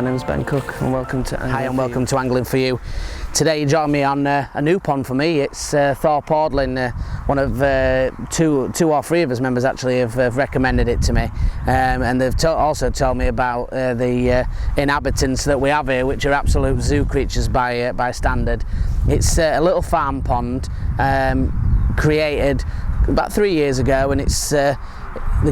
name's Ben Cook and welcome to Angling. Hi and welcome to Angling For You. Today you join me on a new pond for me. It's Thorpe Audlin. One of two or three of us members actually have recommended it to me, and they've also told me about the inhabitants that we have here, which are absolute zoo creatures by standard. It's a little farm pond created about 3 years ago, and it's the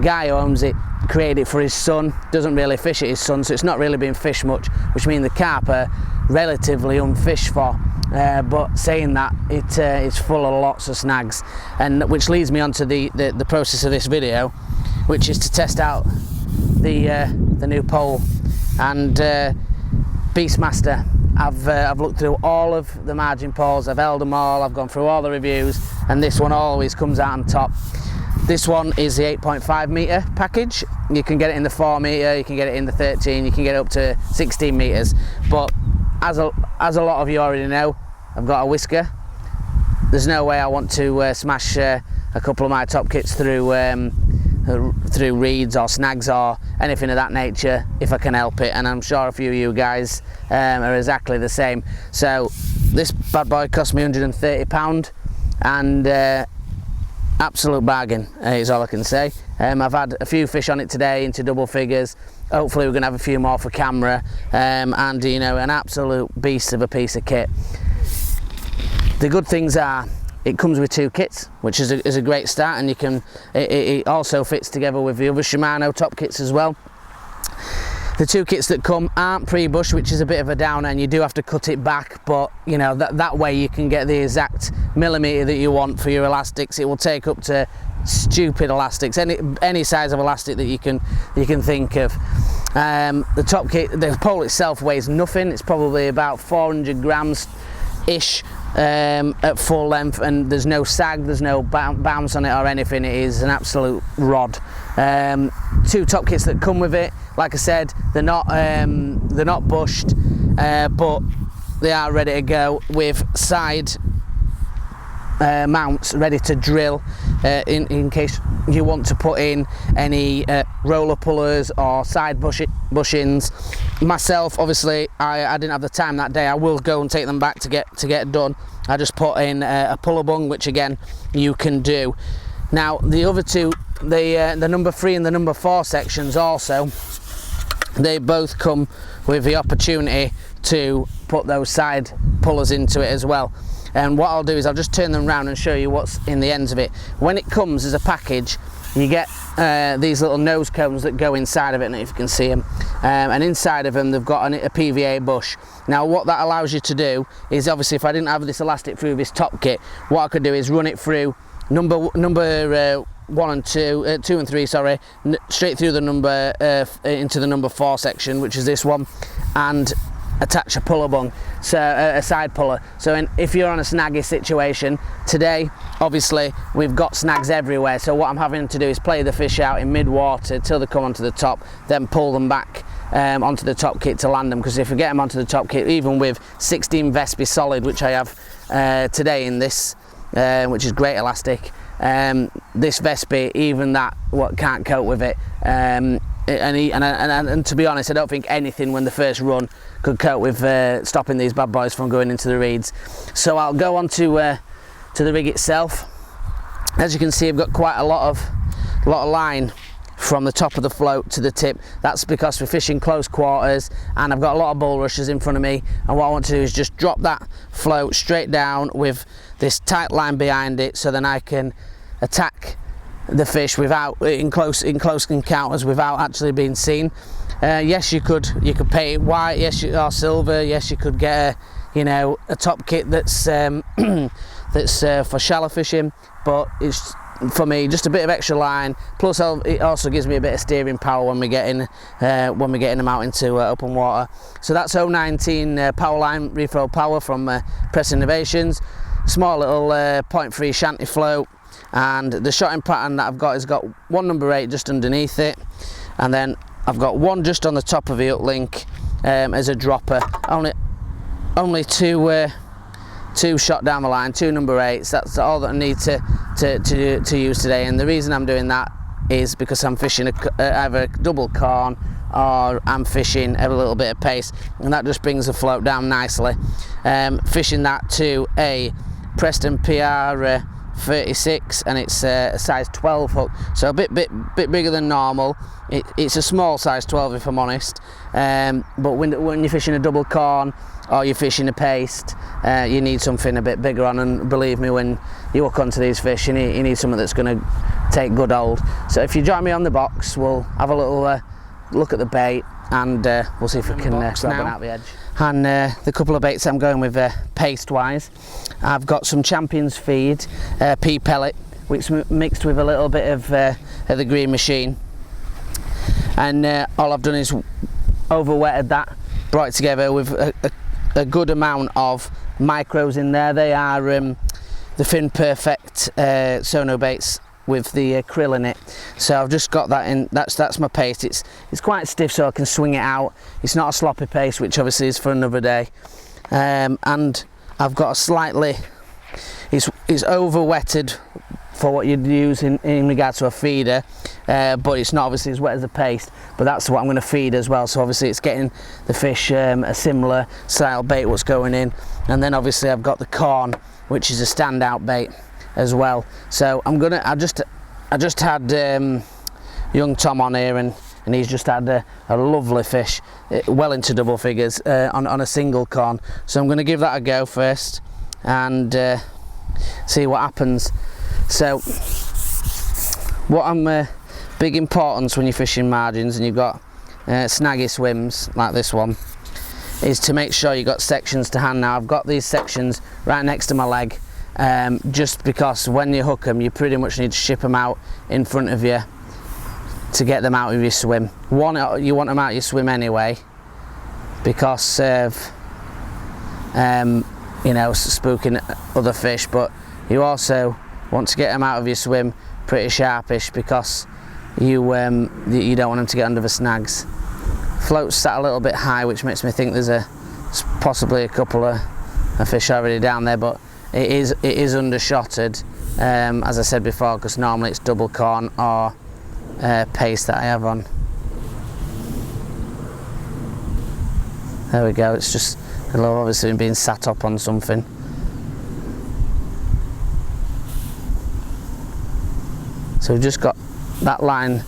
guy who owns it created it for his son. Doesn't really fish it, his son, so it's not really been fished much, which means the carp are relatively unfished for. But saying that, it's full of lots of snags, and which leads me on to the process of this video, which is to test out the new pole and Beastmaster. I've looked through all of the margin poles, I've held them all, I've gone through all the reviews, and this one always comes out on top. This one is the 8.5 metre package. You can get it in the 4 metre, you can get it in the 13, you can get it up to 16 metres. But as a lot of you already know, I've got a whisker. There's no way I want to smash a couple of my top kits through reeds or snags or anything of that nature if I can help it, and I'm sure a few of you guys are exactly the same. So this bad boy cost me £130 and absolute bargain is all I can say. I've had a few fish on it today into double figures. Hopefully we're going to have a few more for camera, and you know, an absolute beast of a piece of kit. The good things are it comes with 2 kits, which is a great start, and you can it also fits together with the other Shimano top kits as well. The 2 kits that come aren't pre-bush, which is a bit of a downer, and you do have to cut it back, but you know, that way you can get the exact millimetre that you want for your elastics. It will take up to stupid elastics, any size of elastic that you can think of. The top kit, the pole itself weighs nothing. It's probably about 400 grams ish at full length, and there's no sag, there's no bounce on it or anything. It is an absolute rod. 2 top kits that come with it, like I said, they're not bushed, but they are ready to go with side mounts ready to drill in case you want to put in any roller pullers or side bushings. Myself, obviously, I didn't have the time that day. I will go and take them back to get done. I just put in a puller bung, which again you can do. Now the other 2, the number 3 and the number 4 sections also, they both come with the opportunity to put those side pullers into it as well. And what I'll do is I'll just turn them around and show you what's in the ends of it. When it comes as a package, you get these little nose cones that go inside of it, and if you can see them, and inside of them they've got a PVA bush. Now what that allows you to do is, obviously if I didn't have this elastic through this top kit, what I could do is run it through number 1 and 2, 2 and 3, sorry, straight through the number into the number 4 section, which is this one, and attach a puller bung, so a side puller. So if you're on a snaggy situation today, obviously we've got snags everywhere, so what I'm having to do is play the fish out in mid-water till they come onto the top, then pull them back onto the top kit to land them, because if we get them onto the top kit, even with 16 Vespi solid, which I have today in this, which is great elastic, this Vespi, even that can't cope with it. And to be honest, I don't think anything when the first run could cope with stopping these bad boys from going into the reeds. So I'll go on to the rig itself. As you can see, I've got quite a lot of line from the top of the float to the tip. That's because we're fishing close quarters, and I've got a lot of bulrushes in front of me, and what I want to do is just drop that float straight down with this tight line behind it, so then I can attack the fish without in close encounters without actually being seen. Yes, you could paint it white, yes, or silver. Yes, you could get a top kit that's that's for shallow fishing, but it's, for me, just a bit of extra line, plus it also gives me a bit of steering power when we're getting them out into open water. So that's 019 power line refill power from Press Innovations. Small little 0.3 shanty float, and the shotting pattern that I've got has got 1 number 8 just underneath it, and then I've got 1 just on the top of the uplink as a dropper. Only 2 shot down the line, 2 number 8s. That's all that I need to use today, and the reason I'm doing that is because I'm fishing either a double corn or I'm fishing at a little bit of pace, and that just brings the float down nicely. Fishing that to a Preston PR 36, and it's a size 12 hook, so a bit bigger than normal. It's a small size 12 if I'm honest, but when you're fishing a double corn or you're fishing a paste, you need something a bit bigger on, and believe me, when you hook onto these fish, you need something that's going to take good hold. So if you join me on the box, we'll have a little look at the bait, and we'll see if we can grab it out the edge. And the couple of baits I'm going with paste wise, I've got some Champions feed, pea pellet, which mixed with a little bit of the Green Machine, and all I've done is over wetted that, brought it together with a good amount of micros in there. They are the Fin Perfect sono baits with the krill in it, so I've just got that in. That's my paste. It's quite stiff, so I can swing it out. It's not a sloppy paste, which obviously is for another day. And I've got a slightly, it's over wetted for what you'd use in regard to a feeder, but it's not obviously as wet as a paste, but that's what I'm going to feed as well. So obviously it's getting the fish a similar style bait what's going in, and then obviously I've got the corn, which is a standout bait as well. So I just had young Tom on here, and he's just had a lovely fish, well into double figures on a single corn. So I'm going to give that a go first and see what happens. So what I'm big importance when you're fishing margins and you've got snaggy swims like this one is to make sure you've got sections to hand. Now I've got these sections right next to my leg, just because when you hook them you pretty much need to ship them out in front of you to get them out of your swim. One, you want them out of your swim anyway because of you know, spooking other fish, but you also want to get them out of your swim pretty sharpish because you don't want them to get under the snags. Float's sat a little bit high, which makes me think there's possibly a couple of fish already down there, but it is undershotted, as I said before, because normally it's double corn or paste that I have on. There we go. It's just obviously being sat up on something. So we've just got that line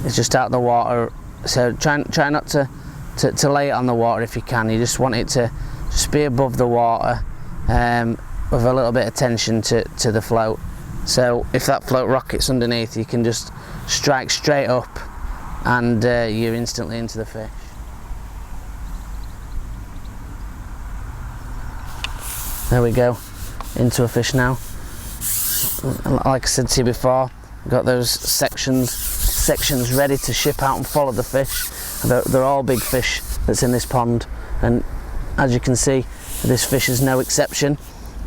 is just out of the water, so try not to lay it on the water if you can. You just want it to just be above the water, with a little bit of tension to the float. So if that float rockets underneath, you can just strike straight up and you're instantly into the fish. There we go, into a fish now. Like I said to you before, got those sections ready to ship out and follow the fish. They're all big fish that's in this pond, and as you can see, this fish is no exception.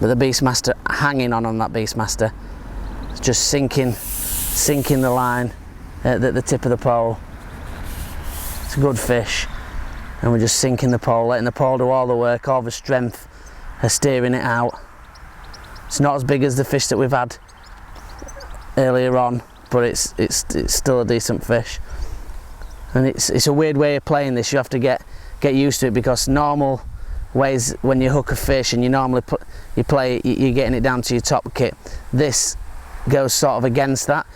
But the Beastmaster hanging on that Beastmaster, it's just sinking the line at the tip of the pole. It's a good fish, and we're just sinking the pole, letting the pole do all the work, all the strength of steering it out. It's not as big as the fish that we've had earlier on, but it's still a decent fish. And it's a weird way of playing this. You have to get used to it, because normal ways when you hook a fish and you normally you're getting it down to your top kit, this goes sort of against that,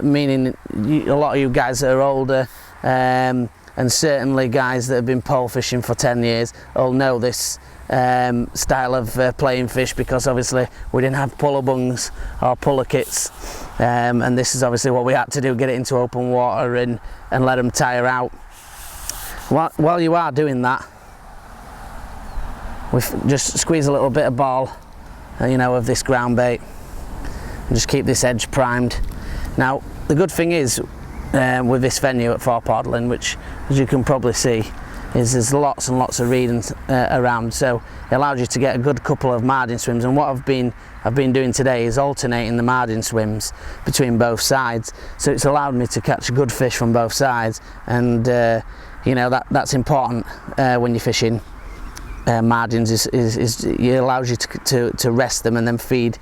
meaning a lot of you guys that are older, and certainly guys that have been pole fishing for 10 years will know this style of playing fish, because obviously we didn't have puller bungs or puller kits, and this is obviously what we had to do, get it into open water and let them tire out. While you are doing that, we just squeeze a little bit of ball, you know, of this ground bait, and just keep this edge primed. Now the good thing is with this venue at Thorpe Audlin, which as you can probably see is there's lots and lots of reeding around, so it allows you to get a good couple of margin swims. And what I've been doing today is alternating the margin swims between both sides, so it's allowed me to catch good fish from both sides. And you know, that's important when you're fishing margins, is it allows you to rest them and then feed,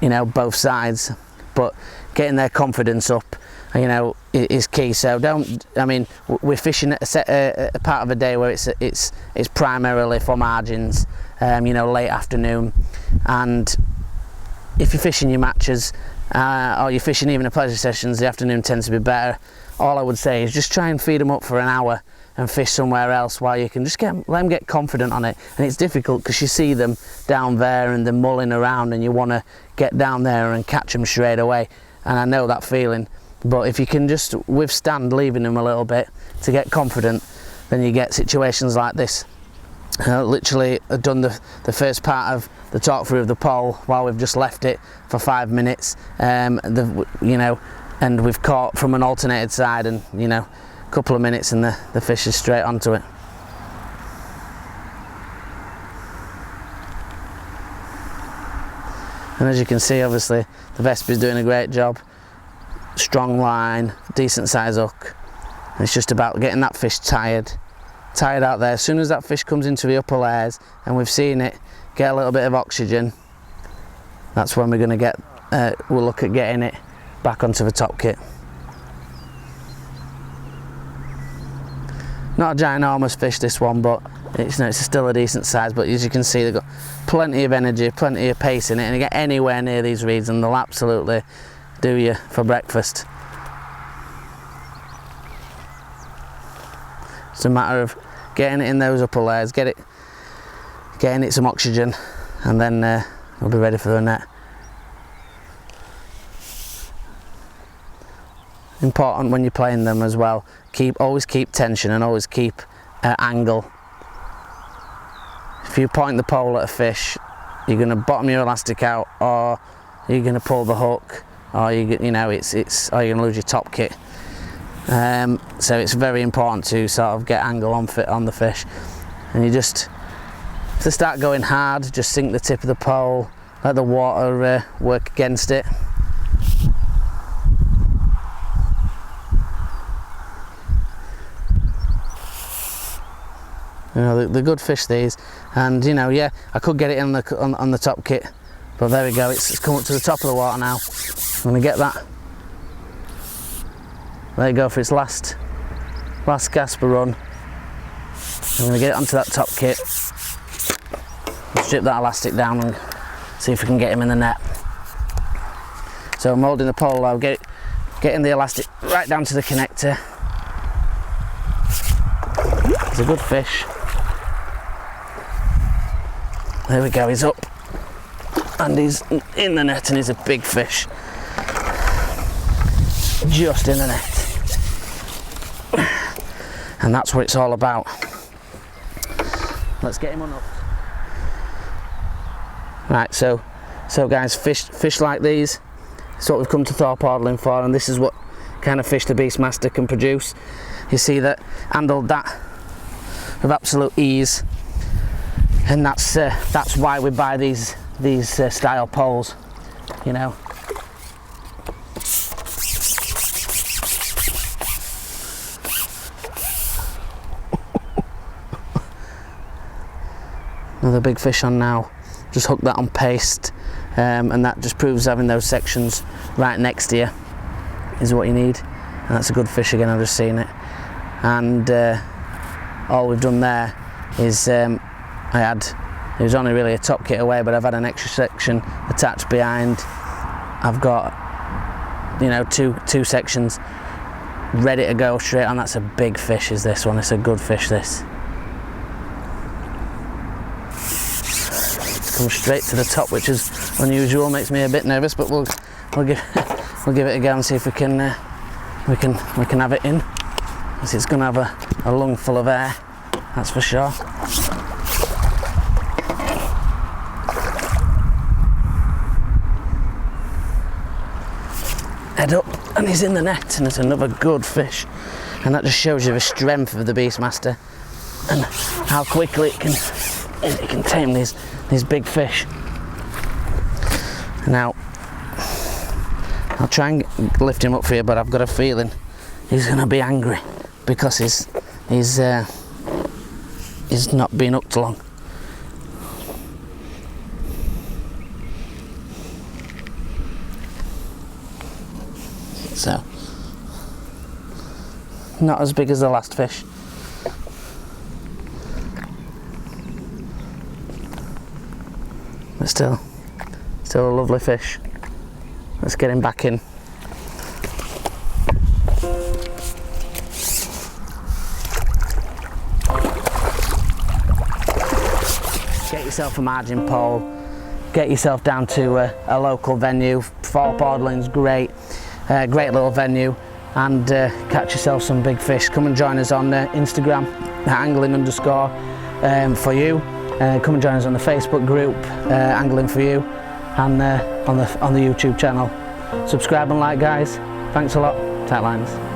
you know, both sides. But getting their confidence up you know, is key. So we're fishing at a part of a day where it's primarily for margins, you know, late afternoon, and if you're fishing your matches or you're fishing even the pleasure sessions, the afternoon tends to be better. All I would say is just try and feed them up for an hour and fish somewhere else while you can just let them get confident on it. And it's difficult because you see them down there and they're mulling around and you want to get down there and catch them straight away, and I know that feeling. But if you can just withstand leaving them a little bit to get confident, then you get situations like this. Literally done the first part of the talk through of the pole while we've just left it for 5 minutes, you know, and we've caught from an alternated side, and you know, a couple of minutes and the fish is straight onto it. And as you can see, obviously the Vespa's doing a great job. Strong line, decent size hook, and it's just about getting that fish tired out there. As soon as that fish comes into the upper layers and we've seen it get a little bit of oxygen, that's when we're going to get we'll look at getting it back onto the top kit. Not a ginormous fish, this one, but it's, you know, it's still a decent size. But as you can see, they've got plenty of energy, plenty of pace in it, and you get anywhere near these reeds and they'll absolutely do you for breakfast. It's a matter of getting it in those upper layers, getting it some oxygen, and then we'll be ready for the net. Important when you're playing them as well, always keep tension and always keep angle. If you point the pole at a fish, you're going to bottom your elastic out, or you're going to pull the hook, or or you're going to lose your top kit. So it's very important to sort of get angle on the fish, and you just, if they start going hard, just sink the tip of the pole, let the water work against it. You know, they're good fish, these, and you know, yeah, I could get it on the top kit, but there we go, it's come up to the top of the water now. I'm going to get that. There you go for its last gasper run. I'm going to get it onto that top kit, strip that elastic down and see if we can get him in the net. So I'm holding the pole now, getting the elastic right down to the connector. It's a good fish. There we go, he's up and he's in the net, and he's a big fish. Just in the net. And that's what it's all about. Let's get him unhooked. Right, so guys, fish like these, it's what we've come to Thorpe Audlin for, and this is what kind of fish the Beastmaster can produce. You see that handled that with absolute ease, and that's why we buy these style poles, you know. Another big fish on now. Just hook that on paste, and that just proves having those sections right next to you is what you need. And that's a good fish again, I've just seen it. And all we've done there is it was only really a top kit away, but I've had an extra section attached behind. I've got, you know, two sections ready to go straight on. That's a big fish, is this one. It's a good fish, this. It's come straight to the top, which is unusual, makes me a bit nervous, but we'll give it a go and see if we can have it in. Because it's going to have a lung full of air, that's for sure. Head up, and he's in the net, and it's another good fish. And that just shows you the strength of the Beastmaster and how quickly it can tame these big fish. Now, I'll try and lift him up for you, but I've got a feeling he's going to be angry because he's not been hooked long. So not as big as the last fish. But still a lovely fish. Let's get him back in. Get yourself a margin pole, get yourself down to a local venue. Thorpe Audlin's great, great little venue, and catch yourself some big fish. Come and join us on Instagram, angling_ for you. Come and join us on the Facebook group, Angling for You, and on the YouTube channel. Subscribe and like, guys. Thanks a lot. Tight lines.